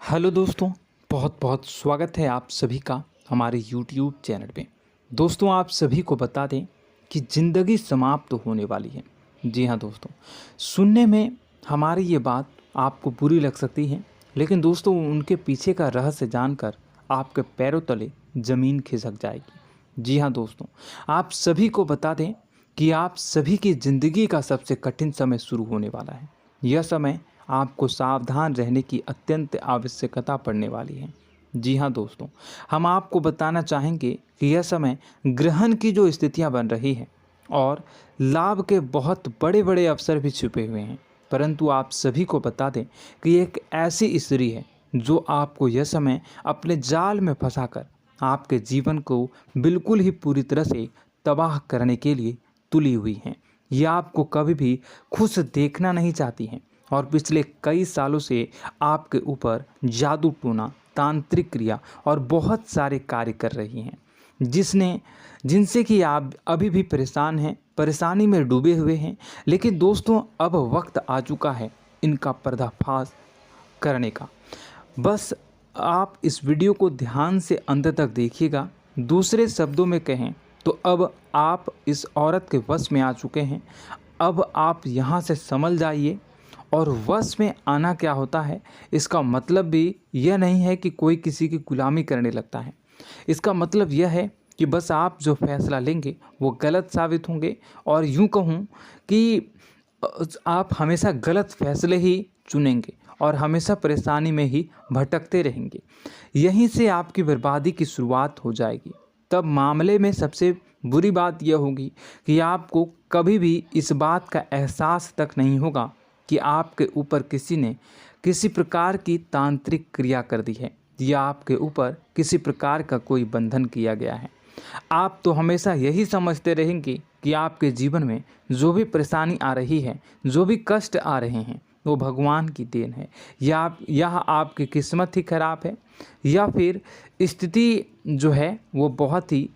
Hello दोस्तों, बहुत बहुत स्वागत है आप सभी का हमारे YouTube चैनल पे। दोस्तों, आप सभी को बता दें कि ज़िंदगी समाप्त होने वाली है। जी हाँ दोस्तों, सुनने में हमारी ये बात आपको बुरी लग सकती है, लेकिन दोस्तों उनके पीछे का रहस्य जानकर आपके पैरों तले ज़मीन खिसक जाएगी। जी हाँ दोस्तों, आप सभी को बता दें कि आप सभी की ज़िंदगी का सबसे कठिन समय शुरू होने वाला है। यह समय आपको सावधान रहने की अत्यंत आवश्यकता पड़ने वाली है। जी हाँ दोस्तों, हम आपको बताना चाहेंगे कि यह समय ग्रहण की जो स्थितियां बन रही है और लाभ के बहुत बड़े बड़े अवसर भी छुपे हुए हैं। परंतु आप सभी को बता दें कि एक ऐसी स्त्री है जो आपको यह समय अपने जाल में फंसाकर आपके जीवन को बिल्कुल ही पूरी तरह से तबाह करने के लिए तुली हुई हैं। यह आपको कभी भी खुश देखना नहीं चाहती हैं और पिछले कई सालों से आपके ऊपर जादू टोना, तांत्रिक क्रिया और बहुत सारे कार्य कर रही हैं, जिनसे कि आप अभी भी परेशान हैं, परेशानी में डूबे हुए हैं। लेकिन दोस्तों, अब वक्त आ चुका है इनका पर्दाफाश करने का। बस आप इस वीडियो को ध्यान से अंत तक देखिएगा। दूसरे शब्दों में कहें तो अब आप इस औरत के वश में आ चुके हैं। अब आप यहाँ से संभल जाइए। और वश में आना क्या होता है, इसका मतलब भी यह नहीं है कि कोई किसी की गुलामी करने लगता है। इसका मतलब यह है कि बस आप जो फैसला लेंगे वो गलत साबित होंगे, और यूँ कहूँ कि आप हमेशा गलत फैसले ही चुनेंगे और हमेशा परेशानी में ही भटकते रहेंगे। यहीं से आपकी बर्बादी की शुरुआत हो जाएगी। तब मामले में सबसे बुरी बात यह होगी कि आपको कभी भी इस बात का एहसास तक नहीं होगा कि आपके ऊपर किसी ने किसी प्रकार की तांत्रिक क्रिया कर दी है या आपके ऊपर किसी प्रकार का कोई बंधन किया गया है। आप तो हमेशा यही समझते रहेंगे कि आपके जीवन में जो भी परेशानी आ रही है, जो भी कष्ट आ रहे हैं, वो भगवान की देन है, या आपकी किस्मत ही खराब है, या फिर स्थिति जो है वो बहुत ही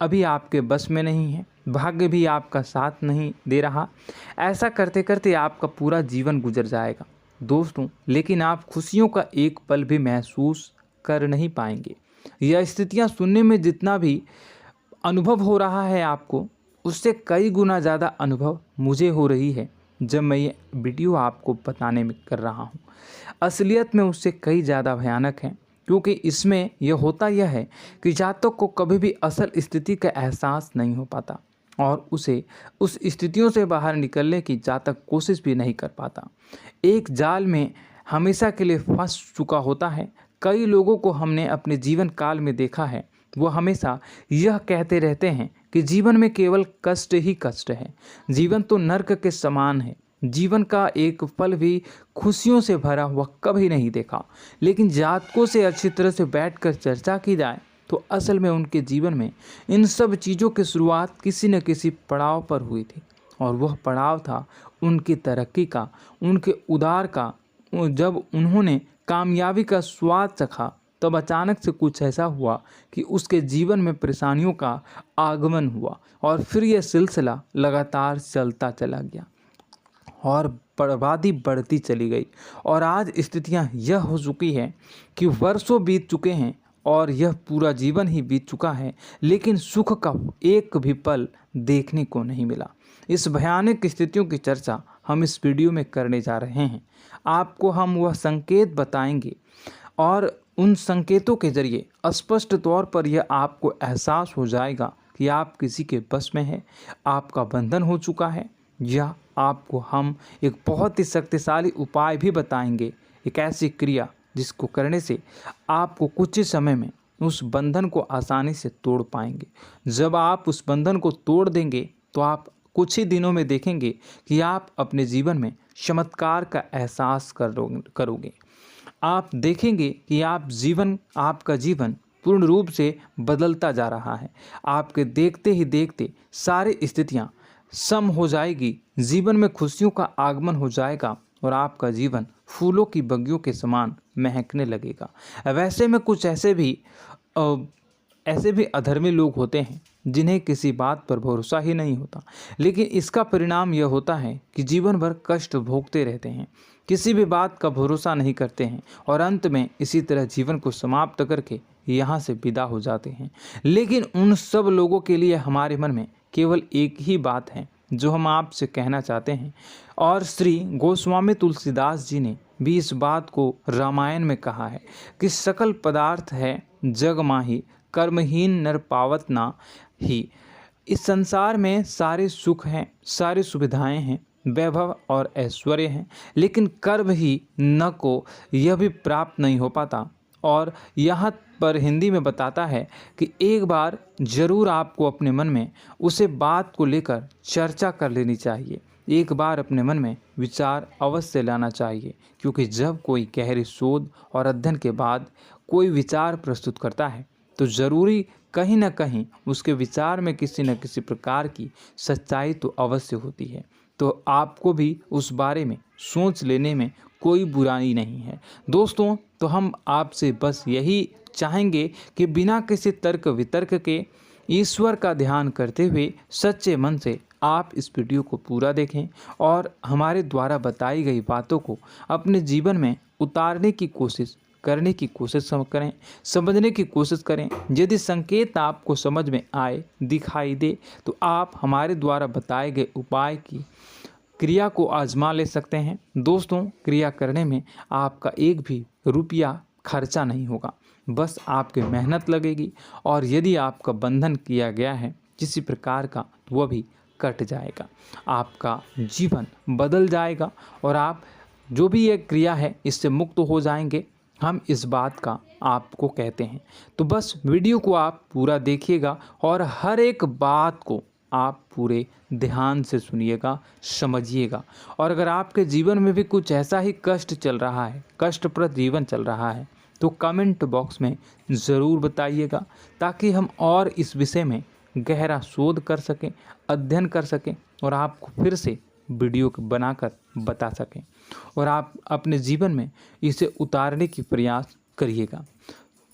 अभी आपके बस में नहीं है, भाग्य भी आपका साथ नहीं दे रहा। ऐसा करते करते आपका पूरा जीवन गुजर जाएगा दोस्तों, लेकिन आप खुशियों का एक पल भी महसूस कर नहीं पाएंगे। यह स्थितियां सुनने में जितना भी अनुभव हो रहा है आपको, उससे कई गुना ज़्यादा अनुभव मुझे हो रही है जब मैं ये वीडियो आपको बताने में कर रहा हूँ। असलियत में उससे कई ज़्यादा भयानक है, क्योंकि इसमें यह होता यह है कि जातक को कभी भी असल स्थिति का एहसास नहीं हो पाता और उसे उस स्थितियों से बाहर निकलने की जातक कोशिश भी नहीं कर पाता। एक जाल में हमेशा के लिए फंस चुका होता है। कई लोगों को हमने अपने जीवन काल में देखा है, वो हमेशा यह कहते रहते हैं कि जीवन में केवल कष्ट ही कष्ट है, जीवन तो नर्क के समान है, जीवन का एक पल भी खुशियों से भरा हुआ कभी नहीं देखा। लेकिन जातकों से अच्छी तरह से बैठकर चर्चा की जाए तो असल में उनके जीवन में इन सब चीज़ों की शुरुआत किसी न किसी पड़ाव पर हुई थी, और वह पड़ाव था उनकी तरक्की का, उनके उदार का। जब उन्होंने कामयाबी का स्वाद चखा, तब अचानक से कुछ ऐसा हुआ कि उसके जीवन में परेशानियों का आगमन हुआ, और फिर यह सिलसिला लगातार चलता चला गया और बर्बादी बढ़ती चली गई। और आज स्थितियां यह हो चुकी है कि वर्षों बीत चुके हैं और यह पूरा जीवन ही बीत चुका है, लेकिन सुख का एक भी पल देखने को नहीं मिला। इस भयानक स्थितियों की चर्चा हम इस वीडियो में करने जा रहे हैं। आपको हम वह संकेत बताएंगे और उन संकेतों के जरिए स्पष्ट तौर पर यह आपको एहसास हो जाएगा कि आप किसी के बस में हैं, आपका बंधन हो चुका है, या आपको हम एक बहुत ही शक्तिशाली उपाय भी बताएंगे, एक ऐसी क्रिया जिसको करने से आपको कुछ ही समय में उस बंधन को आसानी से तोड़ पाएंगे। जब आप उस बंधन को तोड़ देंगे तो आप कुछ ही दिनों में देखेंगे कि आप अपने जीवन में चमत्कार का एहसास करोगे। आप देखेंगे कि आपका जीवन पूर्ण रूप से बदलता जा रहा है। आपके देखते ही देखते सारी स्थितियां सम हो जाएगी, जीवन में खुशियों का आगमन हो जाएगा और आपका जीवन फूलों की बगियों के समान महकने लगेगा। वैसे में कुछ ऐसे भी अधर्मी लोग होते हैं जिन्हें किसी बात पर भरोसा ही नहीं होता, लेकिन इसका परिणाम यह होता है कि जीवन भर कष्ट भोगते रहते हैं, किसी भी बात का भरोसा नहीं करते हैं और अंत में इसी तरह जीवन को समाप्त करके यहाँ से विदा हो जाते हैं। लेकिन उन सब लोगों के लिए हमारे मन में केवल एक ही बात है जो हम आपसे कहना चाहते हैं, और श्री गोस्वामी तुलसीदास जी ने भी इस बात को रामायण में कहा है कि सकल पदार्थ है जग माही, कर्महीन नर पावत ना ही। इस संसार में सारे सुख हैं, सारी सुविधाएं हैं, वैभव और ऐश्वर्य हैं, लेकिन कर्म ही न को यह भी प्राप्त नहीं हो पाता। और यहाँ पर हिंदी में बताता है कि एक बार जरूर आपको अपने मन में उसे बात को लेकर चर्चा कर लेनी चाहिए, एक बार अपने मन में विचार अवश्य लाना चाहिए, क्योंकि जब कोई गहरी शोध और अध्ययन के बाद कोई विचार प्रस्तुत करता है तो ज़रूरी कहीं ना कहीं उसके विचार में किसी न किसी प्रकार की सच्चाई तो अवश्य होती है। तो आपको भी उस बारे में सोच लेने में कोई बुराई नहीं है। दोस्तों, तो हम आपसे बस यही चाहेंगे कि बिना किसी तर्क वितर्क के ईश्वर का ध्यान करते हुए सच्चे मन से आप इस वीडियो को पूरा देखें और हमारे द्वारा बताई गई बातों को अपने जीवन में उतारने की कोशिश करने की कोशिश करें, समझने की कोशिश करें। यदि संकेत आपको समझ में आए, दिखाई दे, तो आप हमारे द्वारा बताए गए उपाय की क्रिया को आजमा ले सकते हैं। दोस्तों, क्रिया करने में आपका एक भी रुपया खर्चा नहीं होगा, बस आपकी मेहनत लगेगी, और यदि आपका बंधन किया गया है किसी प्रकार का तो वह भी कट जाएगा, आपका जीवन बदल जाएगा और आप जो भी ये क्रिया है इससे मुक्त हो जाएंगे। हम इस बात का आपको कहते हैं। तो बस वीडियो को आप पूरा देखिएगा और हर एक बात को आप पूरे ध्यान से सुनिएगा, समझिएगा। और अगर आपके जीवन में भी कुछ ऐसा ही कष्ट चल रहा है, कष्टप्रद जीवन चल रहा है, तो कमेंट बॉक्स में ज़रूर बताइएगा, ताकि हम और इस विषय में गहरा शोध कर सकें, अध्ययन कर सकें और आपको फिर से वीडियो बनाकर बता सकें और आप अपने जीवन में इसे उतारने की प्रयास करिएगा।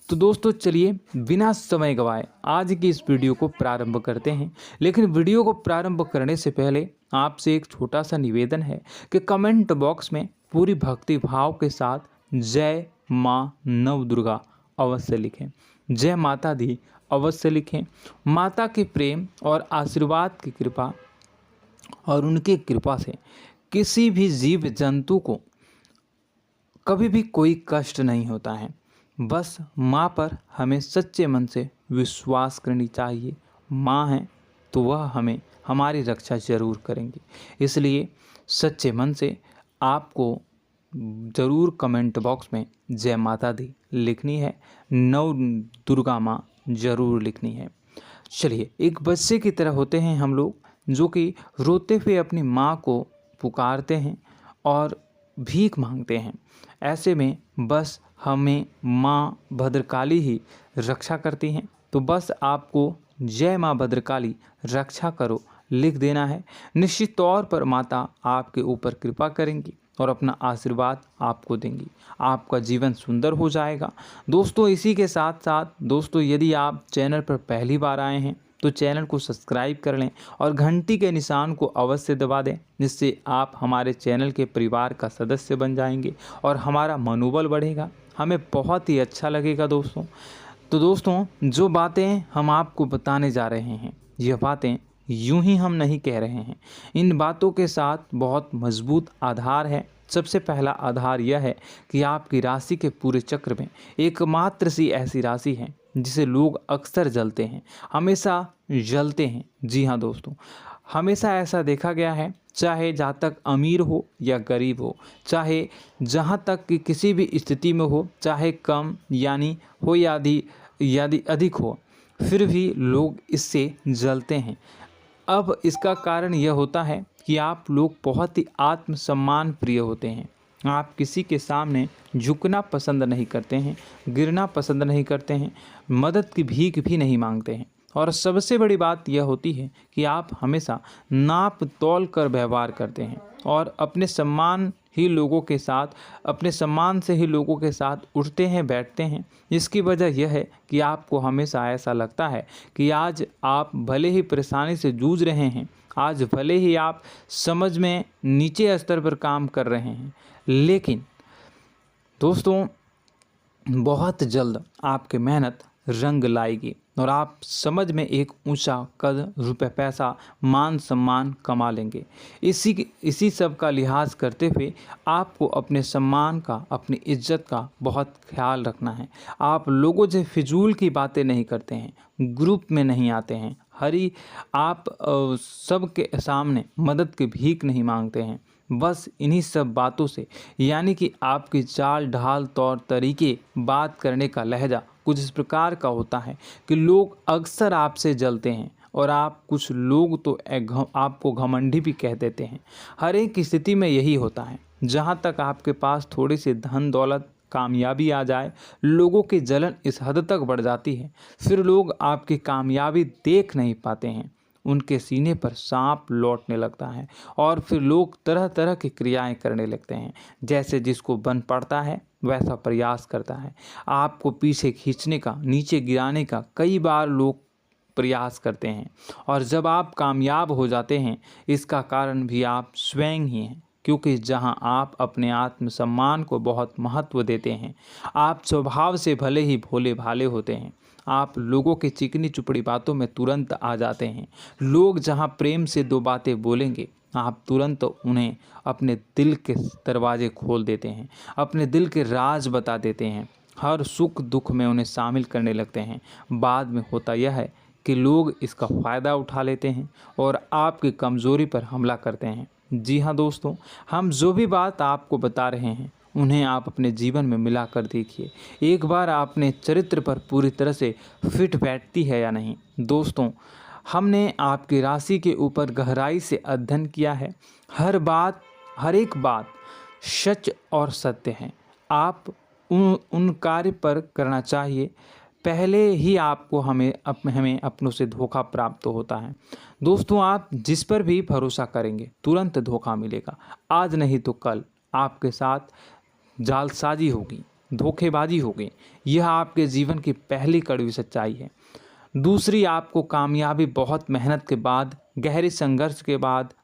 तो दोस्तों, चलिए बिना समय गवाए आज की इस वीडियो को प्रारंभ करते हैं। लेकिन वीडियो को प्रारंभ करने से पहले आपसे एक छोटा सा निवेदन है कि कमेंट बॉक्स में पूरी भक्ति भाव के साथ जय माँ नव दुर्गा अवश्य लिखें, जय माता दी अवश्य लिखें। माता के प्रेम और आशीर्वाद की कृपा और उनकी कृपा से किसी भी जीव जंतु को कभी भी कोई कष्ट नहीं होता है। बस माँ पर हमें सच्चे मन से विश्वास करनी चाहिए। माँ है तो वह हमें हमारी रक्षा जरूर करेंगी। इसलिए सच्चे मन से आपको ज़रूर कमेंट बॉक्स में जय माता दी लिखनी है, नव दुर्गा माँ ज़रूर लिखनी है। चलिए, एक बच्चे की तरह होते हैं हम लोग, जो कि रोते हुए अपनी माँ को पुकारते हैं और भीख मांगते हैं। ऐसे में बस हमें माँ भद्रकाली ही रक्षा करती हैं। तो बस आपको जय माँ भद्रकाली रक्षा करो लिख देना है। निश्चित तौर पर माता आपके ऊपर कृपा करेंगी और अपना आशीर्वाद आपको देंगी, आपका जीवन सुंदर हो जाएगा। दोस्तों, इसी के साथ साथ दोस्तों, यदि आप चैनल पर पहली बार आए हैं तो चैनल को सब्सक्राइब कर लें और घंटी के निशान को अवश्य दबा दें, जिससे आप हमारे चैनल के परिवार का सदस्य बन जाएंगे और हमारा मनोबल बढ़ेगा, हमें बहुत ही अच्छा लगेगा दोस्तों। तो दोस्तों, जो बातें हम आपको बताने जा रहे हैं, यह बातें यूं ही हम नहीं कह रहे हैं। इन बातों के साथ बहुत मजबूत आधार है। सबसे पहला आधार यह है कि आपकी राशि के पूरे चक्र में एकमात्र सी ऐसी राशि है जिसे लोग अक्सर जलते हैं, हमेशा जलते हैं। जी हाँ दोस्तों, हमेशा ऐसा देखा गया है, चाहे जहाँ तक अमीर हो या गरीब हो, चाहे जहाँ तक कि किसी भी स्थिति में हो, चाहे कम यानी हो या अधिक हो, फिर भी लोग इससे जलते हैं। अब इसका कारण यह होता है कि आप लोग बहुत ही आत्मसम्मान प्रिय होते हैं। आप किसी के सामने झुकना पसंद नहीं करते हैं, गिरना पसंद नहीं करते हैं, मदद की भीख भी नहीं मांगते हैं और सबसे बड़ी बात यह होती है कि आप हमेशा नाप तौल कर व्यवहार करते हैं और अपने सम्मान से ही लोगों के साथ उठते हैं बैठते हैं। इसकी वजह यह है कि आपको हमेशा ऐसा लगता है कि आज आप भले ही परेशानी से जूझ रहे हैं, आज भले ही आप समझ में नीचे स्तर पर काम कर रहे हैं, लेकिन दोस्तों बहुत जल्द आपकी मेहनत रंग लाएगी और आप समझ में एक ऊंचा कद, रुपए, पैसा, मान सम्मान कमा लेंगे। इसी सब का लिहाज करते हुए आपको अपने सम्मान का, अपनी इज्जत का बहुत ख्याल रखना है। आप लोगों से फिजूल की बातें नहीं करते हैं, ग्रुप में नहीं आते हैं, आप सबके सामने मदद की भीख नहीं मांगते हैं। बस इन्हीं सब बातों से, यानी कि आपकी चाल ढाल, तौर तरीके, बात करने का लहजा कुछ इस प्रकार का होता है कि लोग अक्सर आपसे जलते हैं और कुछ लोग तो आपको घमंडी भी कह देते हैं। हर एक स्थिति में यही होता है। जहाँ तक आपके पास थोड़ी सी धन दौलत, कामयाबी आ जाए, लोगों की जलन इस हद तक बढ़ जाती है, फिर लोग आपकी कामयाबी देख नहीं पाते हैं। उनके सीने पर सांप लौटने लगता है और फिर लोग तरह तरह की क्रियाएं करने लगते हैं। जैसे जिसको बन पड़ता है वैसा प्रयास करता है। आपको पीछे खींचने का, नीचे गिराने का कई बार लोग प्रयास करते हैं और जब आप कामयाब हो जाते हैं, इसका कारण भी आप स्वयं ही हैं। क्योंकि जहां आप अपने आत्मसम्मान को बहुत महत्व देते हैं, आप स्वभाव से भले ही भोले भाले होते हैं, आप लोगों की चिकनी चुपड़ी बातों में तुरंत आ जाते हैं। लोग जहां प्रेम से दो बातें बोलेंगे, आप तुरंत उन्हें अपने दिल के दरवाजे खोल देते हैं, अपने दिल के राज बता देते हैं, हर सुख दुख में उन्हें शामिल करने लगते हैं। बाद में होता यह है कि लोग इसका फ़ायदा उठा लेते हैं और आपकी कमज़ोरी पर हमला करते हैं। जी हाँ दोस्तों, हम जो भी बात आपको बता रहे हैं उन्हें आप अपने जीवन में मिला कर देखिए। एक बार आपने चरित्र पर पूरी तरह से फिट बैठती है या नहीं। दोस्तों, हमने आपकी राशि के ऊपर गहराई से अध्ययन किया है। हर एक बात सच और सत्य है। आप उन कार्य पर करना चाहिए, पहले ही आपको हमें अपनों से धोखा प्राप्त होता है। दोस्तों, आप जिस पर भी भरोसा करेंगे तुरंत धोखा मिलेगा। आज नहीं तो कल आपके साथ जालसाजी होगी, धोखेबाजी होगी। यह आपके जीवन की पहली कड़वी सच्चाई है। दूसरी, आपको कामयाबी बहुत मेहनत के बाद, गहरे संघर्ष के बाद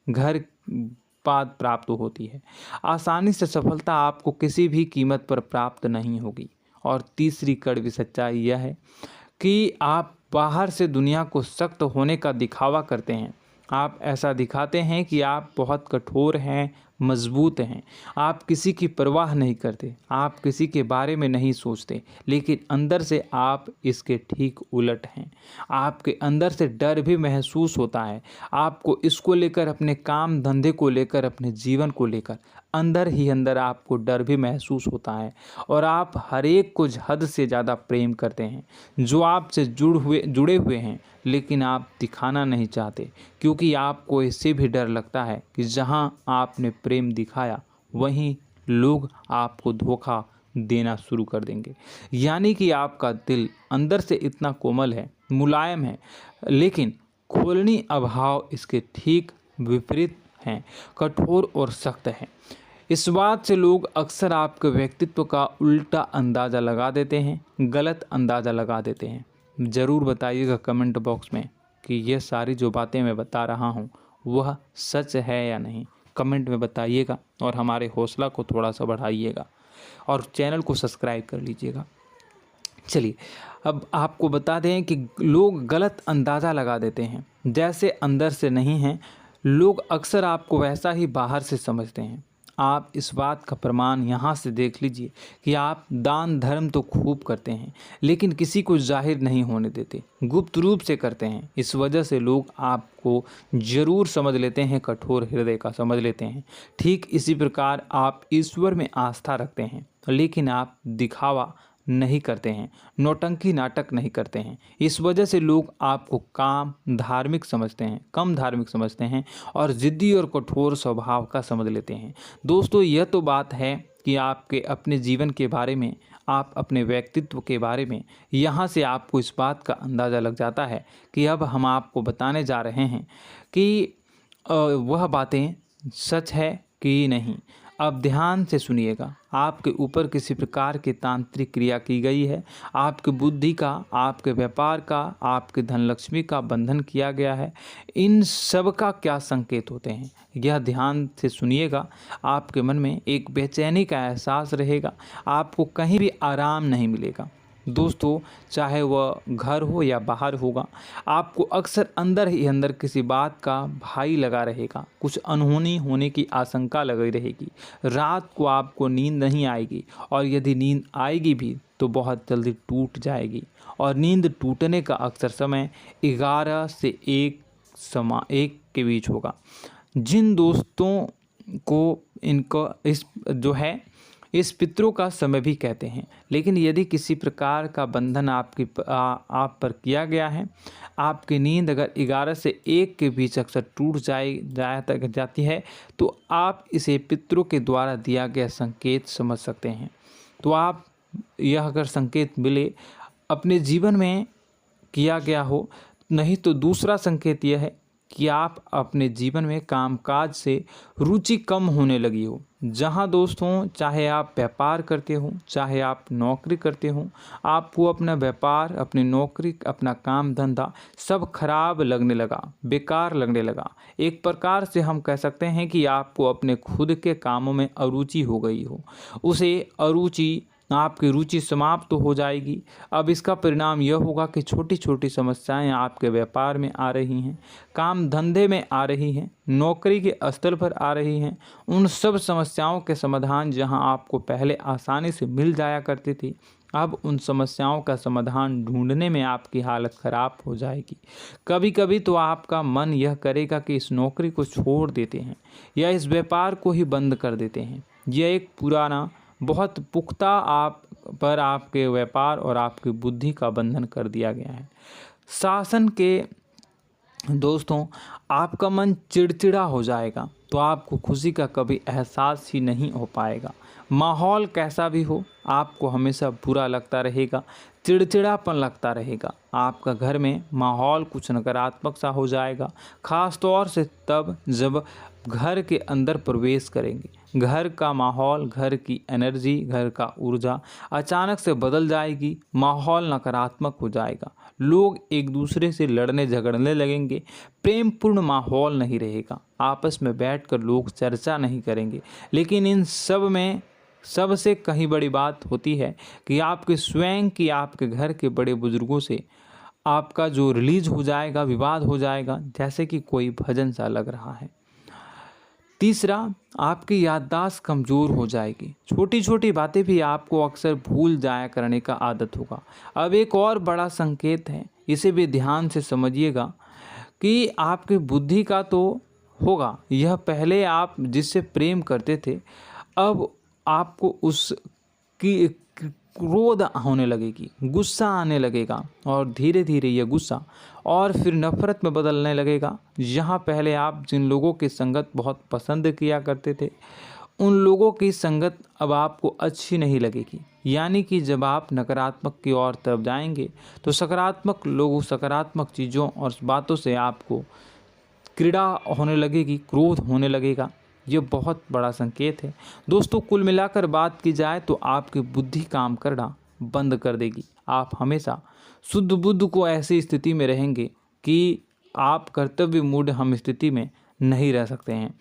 प्राप्त होती है। आसानी से सफलता आपको किसी भी कीमत पर प्राप्त नहीं होगी। और तीसरी कड़वी सच्चाई यह है कि आप बाहर से दुनिया को सख्त होने का दिखावा करते हैं। आप ऐसा दिखाते हैं कि आप बहुत कठोर हैं, मजबूत हैं। आप किसी की परवाह नहीं करते, आप किसी के बारे में नहीं सोचते, लेकिन अंदर से आप इसके ठीक उलट हैं। आपके अंदर से डर भी महसूस होता है। आपको इसको लेकर, अपने काम धंधे को लेकर, अपने जीवन को लेकर अंदर ही अंदर आपको डर भी महसूस होता है और आप हर एक को हद से ज़्यादा प्रेम करते हैं, जो आपसे जुड़े हुए हैं, लेकिन आप दिखाना नहीं चाहते, क्योंकि आपको इससे भी डर लगता है कि जहां आपने प्रेम दिखाया वहीं लोग आपको धोखा देना शुरू कर देंगे। यानी कि आपका दिल अंदर से इतना कोमल है, मुलायम है, लेकिन खोलनी अभाव इसके ठीक विपरीत हैं, कठोर और सख्त है। इस बात से लोग अक्सर आपके व्यक्तित्व का उल्टा अंदाज़ा लगा देते हैं, गलत अंदाज़ा लगा देते हैं। ज़रूर बताइएगा कमेंट बॉक्स में कि ये सारी जो बातें मैं बता रहा हूँ वह सच है या नहीं। कमेंट में बताइएगा और हमारे हौसला को थोड़ा सा बढ़ाइएगा और चैनल को सब्सक्राइब कर लीजिएगा। चलिए, अब आपको बता दें कि लोग गलत अंदाज़ा लगा देते हैं। जैसे अंदर से नहीं हैं, लोग अक्सर आपको वैसा ही बाहर से समझते हैं। आप इस बात का प्रमाण यहाँ से देख लीजिए कि आप दान धर्म तो खूब करते हैं, लेकिन किसी को जाहिर नहीं होने देते, गुप्त रूप से करते हैं। इस वजह से लोग आपको ज़रूर समझ लेते हैं, कठोर हृदय का समझ लेते हैं। ठीक इसी प्रकार आप ईश्वर में आस्था रखते हैं, लेकिन आप दिखावा नहीं करते हैं, नौटंकी नाटक नहीं करते हैं। इस वजह से लोग आपको कम धार्मिक समझते हैं और ज़िद्दी और कठोर स्वभाव का समझ लेते हैं। दोस्तों, यह तो बात है कि आपके अपने जीवन के बारे में आप अपने व्यक्तित्व के बारे में यहाँ से आपको इस बात का अंदाज़ा लग जाता है कि अब हम आपको बताने जा रहे हैं कि वह बातें सच है कि नहीं। अब ध्यान से सुनिएगा। आपके ऊपर किसी प्रकार की तांत्रिक क्रिया की गई है, आपकी बुद्धि का, आपके व्यापार का, आपके धन लक्ष्मी का बंधन किया गया है। इन सब का क्या संकेत होते हैं, यह ध्यान से सुनिएगा। आपके मन में एक बेचैनी का एहसास रहेगा, आपको कहीं भी आराम नहीं मिलेगा। दोस्तों, चाहे वह घर हो या बाहर होगा, आपको अक्सर अंदर ही अंदर किसी बात का भय लगा रहेगा, कुछ अनहोनी होने की आशंका लगी रहेगी। रात को आपको नींद नहीं आएगी, और यदि नींद आएगी भी तो बहुत जल्दी टूट जाएगी। और नींद टूटने का अक्सर समय 11 से 1 के बीच होगा। जिन दोस्तों को इनको इस पितरों का समय भी कहते हैं। लेकिन यदि किसी प्रकार का बंधन आप पर किया गया है, आपकी नींद अगर 11 से 1 के बीच अक्सर टूट जाती है, तो आप इसे पितरों के द्वारा दिया गया संकेत समझ सकते हैं। तो आप यह अगर संकेत मिले अपने जीवन में किया गया हो, नहीं तो दूसरा संकेत यह है कि आप अपने जीवन में कामकाज से रुचि कम होने लगी हो। जहां दोस्तों, चाहे आप व्यापार करते हो, चाहे आप नौकरी करते हो, आपको अपना व्यापार, अपनी नौकरी, अपना काम धंधा सब खराब लगने लगा, बेकार लगने लगा। एक प्रकार से हम कह सकते हैं कि आपको अपने खुद के कामों में अरुचि हो गई हो। उसे अरुचि, आपकी रुचि समाप्त तो हो जाएगी। अब इसका परिणाम यह होगा कि छोटी छोटी समस्याएं आपके व्यापार में आ रही हैं, काम धंधे में आ रही हैं, नौकरी के स्तर पर आ रही हैं। उन सब समस्याओं के समाधान जहां आपको पहले आसानी से मिल जाया करती थी, अब उन समस्याओं का समाधान ढूंढने में आपकी हालत ख़राब हो जाएगी। कभी कभी तो आपका मन यह करेगा कि इस नौकरी को छोड़ देते हैं या इस व्यापार को ही बंद कर देते हैं। यह एक पुराना, बहुत पुख्ता आप पर आपके व्यापार और आपकी बुद्धि का बंधन कर दिया गया है। शासन के दोस्तों, आपका मन चिड़चिड़ा हो जाएगा, तो आपको खुशी का कभी एहसास ही नहीं हो पाएगा। माहौल कैसा भी हो, आपको हमेशा बुरा लगता रहेगा, चिड़चिड़ापन लगता रहेगा। आपका घर में माहौल कुछ नकारात्मक सा हो जाएगा, ख़ास तौर से तब जब घर के अंदर प्रवेश करेंगे। घर का माहौल, घर की एनर्जी, घर का ऊर्जा अचानक से बदल जाएगी, माहौल नकारात्मक हो जाएगा। लोग एक दूसरे से लड़ने झगड़ने लगेंगे, प्रेमपूर्ण माहौल नहीं रहेगा, आपस में बैठकर लोग चर्चा नहीं करेंगे। लेकिन इन सब में सबसे कहीं बड़ी बात होती है कि आपके स्वयं की, आपके घर के बड़े बुजुर्गों से आपका जो रिलीज हो जाएगा, विवाद हो जाएगा, जैसे कि कोई भजन सा लग रहा है। तीसरा, आपकी याददाश्त कमज़ोर हो जाएगी, छोटी छोटी बातें भी आपको अक्सर भूल जाया करने का आदत होगा। अब एक और बड़ा संकेत है, इसे भी ध्यान से समझिएगा कि आपकी बुद्धि का तो होगा, यह पहले आप जिससे प्रेम करते थे, अब आपको उसकी क्रोध होने लगेगी, गुस्सा आने लगेगा, और धीरे धीरे यह गुस्सा और फिर नफरत में बदलने लगेगा। यहाँ पहले आप जिन लोगों की संगत बहुत पसंद किया करते थे, उन लोगों की संगत अब आपको अच्छी नहीं लगेगी। यानी कि जब आप नकारात्मक की ओर तरफ जाएंगे, तो सकारात्मक लोगों, सकारात्मक चीज़ों और बातों से आपको क्रीड़ा होने लगेगी, क्रोध होने लगेगा। ये बहुत बड़ा संकेत है दोस्तों। कुल मिलाकर बात की जाए तो आपकी बुद्धि काम करना बंद कर देगी। आप हमेशा शुद्ध बुद्ध को ऐसी स्थिति में रहेंगे कि आप कर्तव्य मूड हम स्थिति में नहीं रह सकते हैं।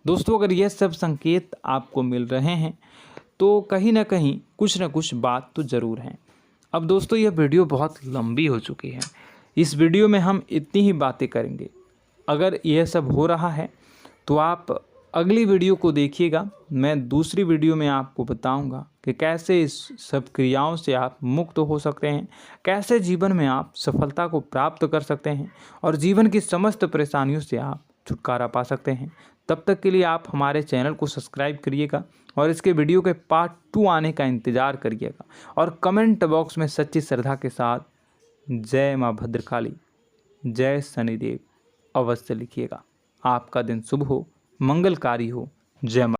दोस्तों, अगर यह सब संकेत आपको मिल रहे हैं तो कहीं ना कहीं कुछ ना कुछ बात तो ज़रूर है। अब दोस्तों, यह वीडियो बहुत लंबी हो चुकी है, इस वीडियो में हम इतनी ही बातें करेंगे। अगर यह सब हो रहा है तो आप अगली वीडियो को देखिएगा। मैं दूसरी वीडियो में आपको बताऊंगा कि कैसे इस सब क्रियाओं से आप मुक्त हो सकते हैं, कैसे जीवन में आप सफलता को प्राप्त कर सकते हैं और जीवन की समस्त परेशानियों से आप छुटकारा पा सकते हैं। तब तक के लिए आप हमारे चैनल को सब्सक्राइब करिएगा और इसके वीडियो के पार्ट 2 आने का इंतज़ार करिएगा। और कमेंट बॉक्स में सच्ची श्रद्धा के साथ जय माँ भद्रकाली, जय शनिदेव अवश्य लिखिएगा। आपका दिन शुभ हो, मंगलकारी हो। जय माँ।